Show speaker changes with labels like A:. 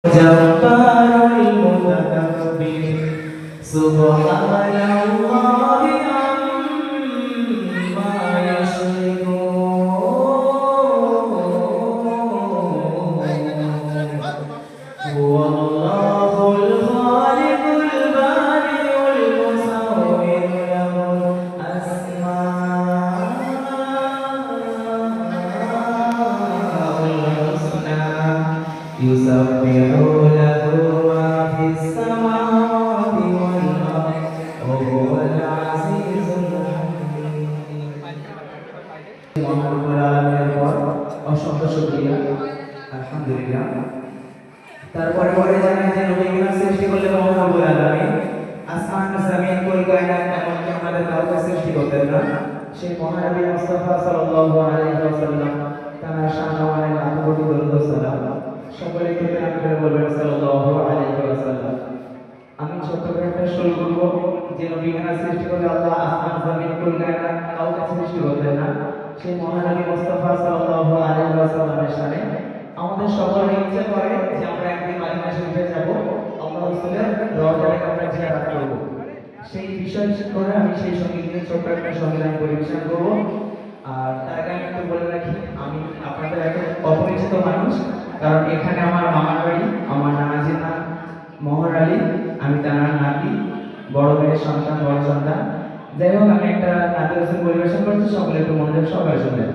A: جبار المتكبر سبحان الله عما يشركون هو الله الخالق البارئ المصور له الأسماء الحسنى يسبح له ما في السماوات والأرض وهو العزيز الحكيم অসংখ্য শুকরিয়া আলহামদুলিল্লাহ। তারপরে পরে জানাই যে নবী কিরাম সৃষ্টি করলেন মহান রব্বুল আলামিন। আসমান জমিন কুল কায়নাত এমনকি আমাদের কাউকে সৃষ্টি করতেন না। সেই মহান নবী মুস্তাফা সাল্লাল্লাহু আলাইহি ওয়াসাল্লাম তার শানে লাখ কোটি দরুদ ও সালাম সকলে থেকে আমি করে বলবেন সাল্লাল্লাহু আলাইহি ওয়াসাল্লাম। আমি ছোট্ট করে একটা শুরু করব যে নবী কিরাম সৃষ্টি করলে আল্লাহ আসমান জমিন কুল কায়নাত কাউকে সৃষ্টি করতেন না। সেই মহান নবী মুস্তাফা সাল্লাল্লাহু আলাইহি ওয়াসাল্লামের শানে আমাদের সকলের ইচ্ছা করে যে আমরা একদিন মদিনা শরীফে যাব, আল্লাহ রাসূলের রওজায় আমরা জিয়ারত করব। সেই বিষয় করে আমি সেই সঙ্গীত নিয়ে ছোট্ট একটা সংগ্রাম পরিবেশন করব। আর তার আগে আমি একটু বলে রাখি, আমি আপনাদের একটা অপরিচিত মানুষ, কারণ এখানে আমার মামার বাড়ি, আমার নানাজির নাম মোহর আলী, আমি তার নাতি, বড় মেয়ের সন্তান, বড় সন্তান। যাই হোক, আমি একটা নাতি গান পরিবেশন করছি, সকলে একটু মনোযোগ সহকারে শুনবেন।